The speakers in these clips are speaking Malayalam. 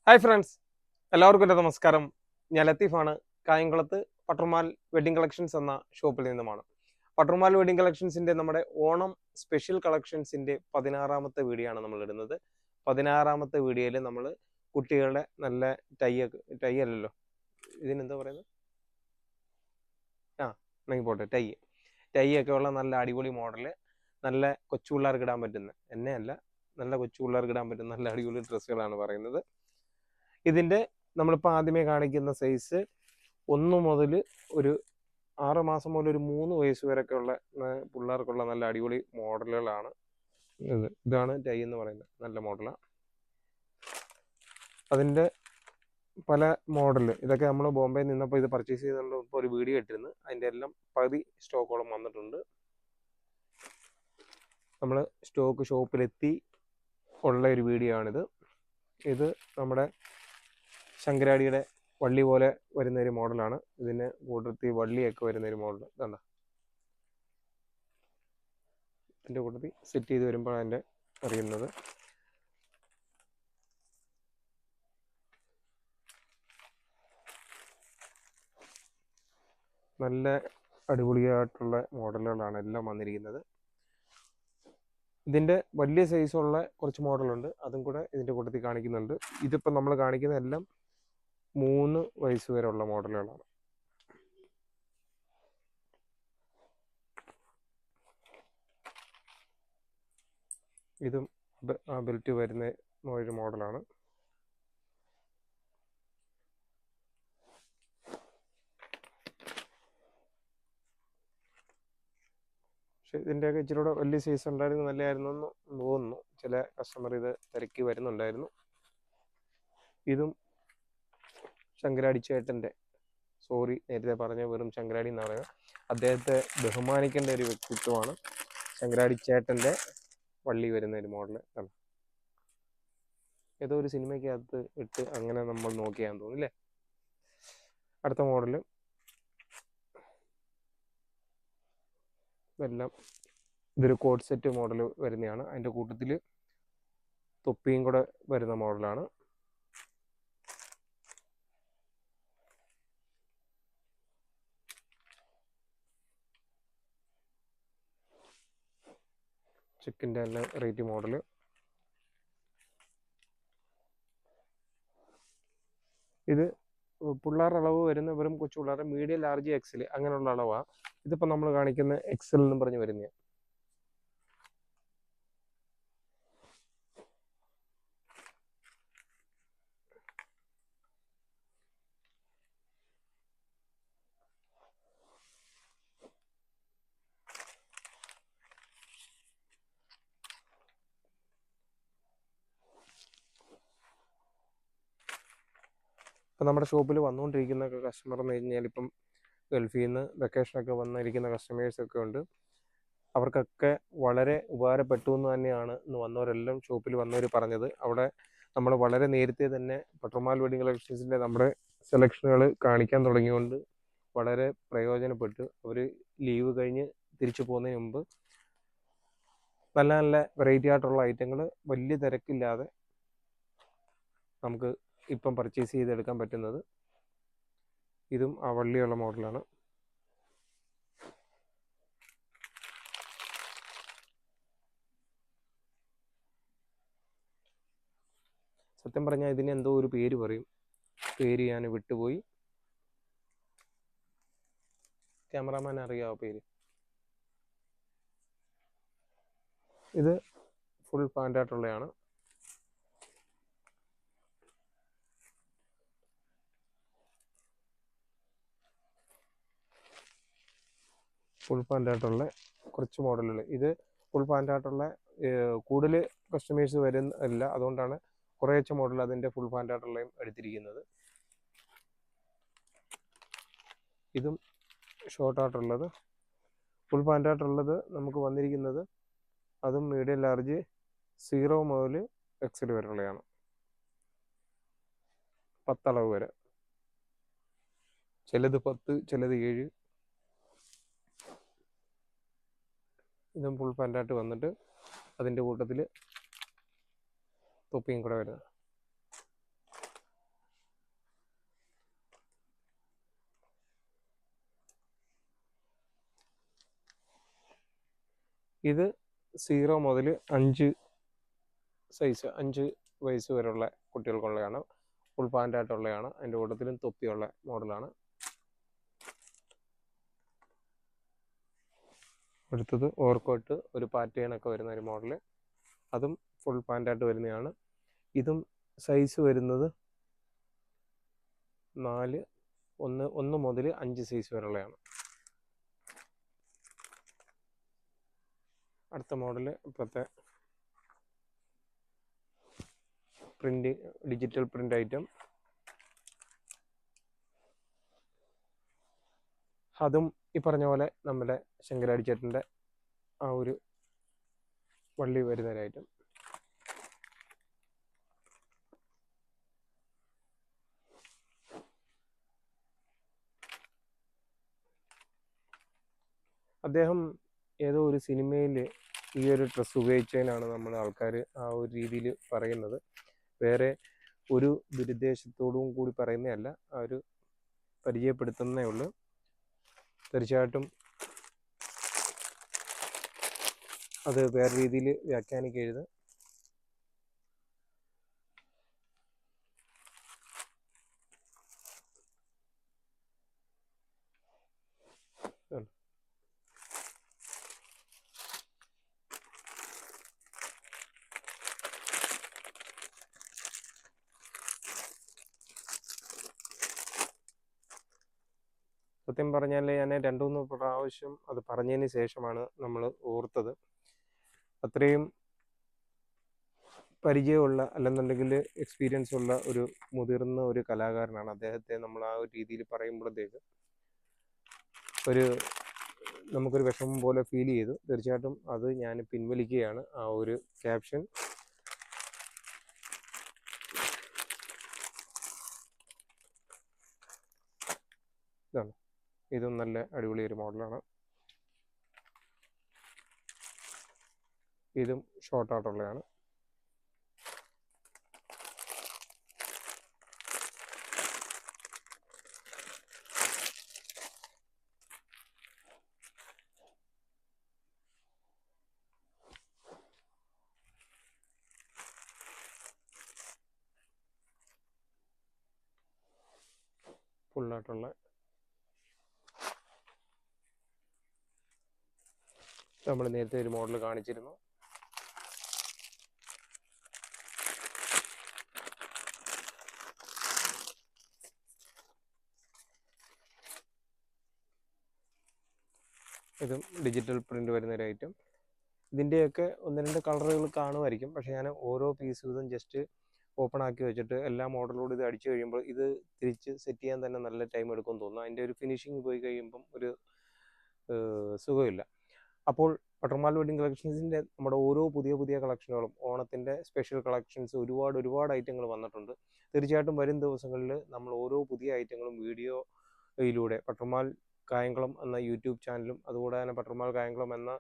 ഹായ് ഫ്രണ്ട്സ്, എല്ലാവർക്കും എൻ്റെ നമസ്കാരം. ഞാൻ ലത്തീഫാണ്. കായംകുളത്ത് പട്ടർമാൽ വെഡിങ് കളക്ഷൻസ് എന്ന ഷോപ്പിൽ നിന്നുമാണ്. പട്ടർമാൽ വെഡിങ് കളക്ഷൻസിൻ്റെ നമ്മുടെ ഓണം സ്പെഷ്യൽ കളക്ഷൻസിൻ്റെ 16-ാമത്തെ വീഡിയോ ആണ് നമ്മൾ ഇടുന്നത്. 16-ാമത്തെ വീഡിയോയിൽ നമ്മൾ കുട്ടികളുടെ നല്ല ടൈ അല്ലല്ലോ, ഇതിനെന്താ പറയുന്നത്, ഉണ്ടെങ്കിൽ പോട്ടെ, ടൈ ഒക്കെ ഉള്ള നല്ല അടിപൊളി മോഡല്, നല്ല കൊച്ചു പിള്ളേർക്ക് ഇടാൻ പറ്റുന്ന, എന്നെയല്ല, നല്ല കൊച്ചു പിള്ളേർക്ക് ഇടാൻ പറ്റുന്ന നല്ല അടിപൊളി ഡ്രസ്സുകളാണ് പറയുന്നത്. ഇതിൻ്റെ നമ്മളിപ്പോൾ ആദ്യമേ കാണിക്കുന്ന സൈസ് 1 മുതൽ ഒരു 6 മാസം മുതൽ ഒരു 3 വയസ്സ് വരെയൊക്കെ ഉള്ള പിള്ളേർക്കുള്ള നല്ല അടിപൊളി മോഡലുകളാണ്. ഇതാണ് ടൈ എന്ന് പറയുന്നത്, നല്ല മോഡലാണ്. അതിൻ്റെ പല മോഡൽ, ഇതൊക്കെ നമ്മൾ ബോംബെയിൽ നിന്നപ്പോൾ ഇത് പർച്ചേസ് ചെയ്തുകൊണ്ട് ഇപ്പോൾ ഒരു വീഡിയോ ഇട്ടിരുന്നു. അതിൻ്റെ എല്ലാം പകുതി സ്റ്റോക്കോളം വന്നിട്ടുണ്ട്. നമ്മൾ സ്റ്റോക്ക് ഷോപ്പിലെത്തി ഉള്ള ഒരു വീഡിയോ ആണിത്. ഇത് നമ്മുടെ ശങ്കരാടിയുടെ വള്ളി പോലെ വരുന്നൊരു മോഡലാണ്. ഇതിന് കൂട്ടത്തിൽ വള്ളിയൊക്കെ വരുന്നൊരു മോഡൽ ഇതുണ്ട്. ഇതിൻ്റെ കൂട്ടത്തിൽ സെറ്റ് ചെയ്ത് വരുമ്പോൾ അതിൻ്റെ അറിയുന്നത്. നല്ല അടിപൊളിയായിട്ടുള്ള മോഡലുകളാണ് എല്ലാം വന്നിരിക്കുന്നത്. ഇതിൻ്റെ വലിയ സൈസുള്ള കുറച്ച് മോഡലുണ്ട്, അതും കൂടെ ഇതിൻ്റെ കൂട്ടത്തിൽ കാണിക്കുന്നുണ്ട്. ഇതിപ്പോൾ നമ്മൾ കാണിക്കുന്ന എല്ലാം 3 വയസ്സ് വരെയുള്ള മോഡലുകളാണ്. ഇതും ബെൽറ്റ് വരുന്ന ഒരു മോഡലാണ്. പക്ഷെ ഇതിൻ്റെയൊക്കെ ഇച്ചിരി കൂടെ വലിയ സൈസ് ഉണ്ടായിരുന്നു, നല്ലതായിരുന്നു എന്ന് തോന്നുന്നു. ചില കസ്റ്റമർ ഇത് തിരക്കി വരുന്നുണ്ടായിരുന്നു. ഇതും ശങ്കരാടി ചേട്ടൻ്റെ, സോറി നേരത്തെ പറഞ്ഞ വെറും ശങ്കരാടി എന്ന് പറയുന്നത്, അദ്ദേഹത്തെ ബഹുമാനിക്കേണ്ട ഒരു വ്യക്തിത്വമാണ്. ശങ്കരാടി ചേട്ടൻ്റെ വള്ളി വരുന്ന ഒരു മോഡൽ ആണ്. ഏതോ ഒരു സിനിമയ്ക്കകത്ത് ഇട്ട് അങ്ങനെ നമ്മൾ നോക്കിയാന്ന് തോന്നുന്നു അല്ലേ. അടുത്ത മോഡല് ഇതെല്ലാം ഇതൊരു കോഡ് സെറ്റ് മോഡൽ വരുന്നതാണ്. അതിൻ്റെ കൂട്ടത്തിൽ തൊപ്പിയും കൂടെ വരുന്ന മോഡലാണ്. ചെക്കിൻ്റെ തന്നെ റേറ്റ് മോഡല്. ഇത് പിള്ളേരുടെ അളവ് വരുന്ന വെറും കൊച്ചു പിള്ളേരുടെ മീഡിയം, ലാർജ്, എക്സൽ അങ്ങനെയുള്ള അളവാണ്. ഇതിപ്പോൾ നമ്മൾ കാണിക്കുന്ന എക്സൽ എന്നും പറഞ്ഞ് വരുന്നതാണ്. ഇപ്പം നമ്മുടെ ഷോപ്പിൽ വന്നുകൊണ്ടിരിക്കുന്ന കസ്റ്റമർ എന്ന് കഴിഞ്ഞാൽ ഇപ്പം ഗൾഫിൽ നിന്ന് വെക്കേഷനൊക്കെ വന്നിരിക്കുന്ന കസ്റ്റമേഴ്സൊക്കെ ഉണ്ട്. അവർക്കൊക്കെ വളരെ ഉപകാരപ്പെട്ടു എന്ന് തന്നെയാണ് ഇന്ന് വന്നവരെല്ലാം ഷോപ്പിൽ വന്നവർ പറഞ്ഞത്. അവിടെ നമ്മൾ വളരെ നേരത്തെ തന്നെ പട്ടർമാൽ വെഡിങ് കളക്ഷൻസിൻ്റെ നമ്മുടെ സെലക്ഷനുകൾ കാണിക്കാൻ തുടങ്ങിയുകൊണ്ട് വളരെ പ്രയോജനപ്പെട്ട് അവർ ലീവ് കഴിഞ്ഞ് തിരിച്ചു പോകുന്നതിന് മുമ്പ് നല്ല നല്ല വെറൈറ്റി ആയിട്ടുള്ള ഐറ്റങ്ങൾ വലിയ തിരക്കില്ലാതെ നമുക്ക് ഇപ്പം പർച്ചേസ് ചെയ്തെടുക്കാൻ പറ്റുന്നത്. ഇതും ആ വള്ളിയുള്ള മോഡലാണ്. സത്യം പറഞ്ഞാൽ ഇതിന് എന്തോ ഒരു പേര് പറയും, പേര് ഞാൻ വിട്ടുപോയി. ക്യാമറാമാൻ അറിയാവോ പേര്? ഇത് ഫുൾ പാൻ്റായിട്ടുള്ളതാണ്. ഫുൾ പാൻ്റായിട്ടുള്ള കുറച്ച് മോഡലുകൾ. ഇത് ഫുൾ പാൻ്റായിട്ടുള്ള കൂടുതൽ കസ്റ്റമേഴ്സ് വരുന്നില്ല, അതുകൊണ്ടാണ് കുറേശ്ശെ മോഡൽ അതിൻ്റെ ഫുൾ പാൻ്റായിട്ടുള്ളതും എടുത്തിരിക്കുന്നത്. ഇതും ഷോർട്ടായിട്ടുള്ളത്. ഫുൾ പാൻ്റായിട്ടുള്ളത് നമുക്ക് വന്നിരിക്കുന്നത് അതും മീഡിയം, ലാർജ്, 0 മുതൽ എക്സൽ വരെയുള്ളതാണ്. 10 അളവ് വരെ, ചിലത് 10, ചിലത് 7. ഇതും ഫുൾ പാൻ്റായിട്ട് വന്നിട്ട് അതിൻ്റെ കൂട്ടത്തിൽ തൊപ്പിയും കൂടെ വരുന്നത്. ഇത് 0 മുതൽ 5 സൈസ് 5 വയസ്സ് വരെയുള്ള കുട്ടികൾക്കുള്ളതാണ്. ഫുൾ പാൻ്റായിട്ടുള്ളതാണ്. അതിൻ്റെ കൂട്ടത്തിലും തൊപ്പിയുള്ള മോഡലാണ്. അടുത്തത് ഓവർകോട്ട് ഒരു പാറ്റേണൊക്കെ വരുന്ന ഒരു മോഡൽ. അതും ഫുൾ പാൻ്റായിട്ട് വരുന്നതാണ്. ഇതും സൈസ് വരുന്നത് 1 മുതൽ 5 സൈസ് വരെയുള്ളതാണ്. അടുത്ത മോഡൽ ഇപ്പോഴത്തെ പ്രിൻ്റ്, ഡിജിറ്റൽ പ്രിൻ്റ് ഐറ്റം. അതും ഈ പറഞ്ഞ പോലെ നമ്മുടെ ശങ്കരാടി ചേട്ടൻ്റെ ആ ഒരു വള്ളി വരുന്ന ഒരു ഐറ്റം. അദ്ദേഹം ഏതോ ഒരു സിനിമയിൽ ഈ ഒരു ഡ്രസ്സ് ഉപയോഗിച്ചതിനാണ് നമ്മൾ ആൾക്കാർ ആ ഒരു രീതിയിൽ പറയുന്നത്. വേറെ ഒരു ദുരുദ്ദേശത്തോടും കൂടി പറയുന്നതല്ല, ആ ഒരു പരിചയപ്പെടുത്തുന്നേ ഉള്ളൂ. തീർച്ചയായിട്ടും അത് വേറെ രീതിയിൽ വ്യാഖ്യാനിക്കരുത്. സത്യം പറഞ്ഞാൽ ഞാൻ 2-3 പ്രാവശ്യം അത് പറഞ്ഞതിന് ശേഷമാണ് നമ്മൾ ഓർത്തത്. അത്രയും പരിചയമുള്ള അല്ലെന്നുണ്ടെങ്കിൽ എക്സ്പീരിയൻസ് ഉള്ള ഒരു മുതിർന്ന ഒരു കലാകാരനാണ്. അദ്ദേഹത്തെ നമ്മൾ ആ ഒരു രീതിയിൽ പറയുമ്പോഴത്തേക്ക് നമുക്കൊരു വിഷമം പോലെ ഫീൽ ചെയ്തു. തീർച്ചയായിട്ടും അത് ഞാൻ പിൻവലിക്കുകയാണ് ആ ഒരു ക്യാപ്ഷൻ. ഇതാണ്, ഇതും നല്ല അടിപൊളി ഒരു മോഡലാണ്. ഇതും ഷോർട്ടായിട്ടുള്ളതാണ്. ഫുള്ളായിട്ടുള്ള നമ്മൾ നേരത്തെ ഒരു മോഡൽ കാണിച്ചിരുന്നു. ഇതും ഡിജിറ്റൽ പ്രിൻ്റ് വരുന്ന ഒരു ഐറ്റം. ഇതിൻ്റെയൊക്കെ 1-2 കളറുകൾ കാണുമായിരിക്കും. പക്ഷേ ഞാൻ ഓരോ പീസ് ഇതും ജസ്റ്റ് ഓപ്പൺ ആക്കി വെച്ചിട്ട് എല്ലാ മോഡലോട് ഇത് അടിച്ചു കഴിയുമ്പോൾ ഇത് തിരിച്ച് സെറ്റ് ചെയ്യാൻ തന്നെ നല്ല ടൈം എടുക്കുമെന്ന് തോന്നുന്നു. അതിൻ്റെ ഒരു ഫിനിഷിങ് പോയി കഴിയുമ്പം ഒരു സുഖമില്ല. അപ്പോൾ ബട്ടർമാൽ വെഡിങ് കളക്ഷൻസിൻ്റെ നമ്മുടെ ഓരോ പുതിയ കളക്ഷനുകളും, ഓണത്തിൻ്റെ സ്പെഷ്യൽ കളക്ഷൻസ് ഒരുപാട് ഐറ്റങ്ങൾ വന്നിട്ടുണ്ട്. തീർച്ചയായിട്ടും വരും ദിവസങ്ങളിൽ നമ്മൾ ഓരോ പുതിയ ഐറ്റങ്ങളും വീഡിയോയിലൂടെ ബട്ടർമാൽ കായംകുളം എന്ന യൂട്യൂബ് ചാനലും അതുകൂടെ തന്നെ ബട്ടർമാൽ കായംകുളം എന്ന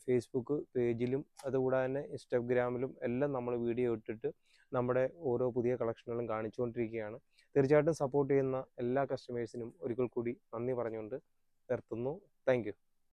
ഫേസ്ബുക്ക് പേജിലും അതുകൂടെ തന്നെ ഇൻസ്റ്റാഗ്രാമിലും എല്ലാം നമ്മൾ വീഡിയോ ഇട്ടിട്ട് നമ്മുടെ ഓരോ പുതിയ കളക്ഷനുകളും കാണിച്ചുകൊണ്ടിരിക്കുകയാണ്. തീർച്ചയായിട്ടും സപ്പോർട്ട് ചെയ്യുന്ന എല്ലാ കസ്റ്റമേഴ്സിനും ഒരിക്കൽ കൂടി നന്ദി പറഞ്ഞുകൊണ്ട് നിർത്തുന്നു. Thank you.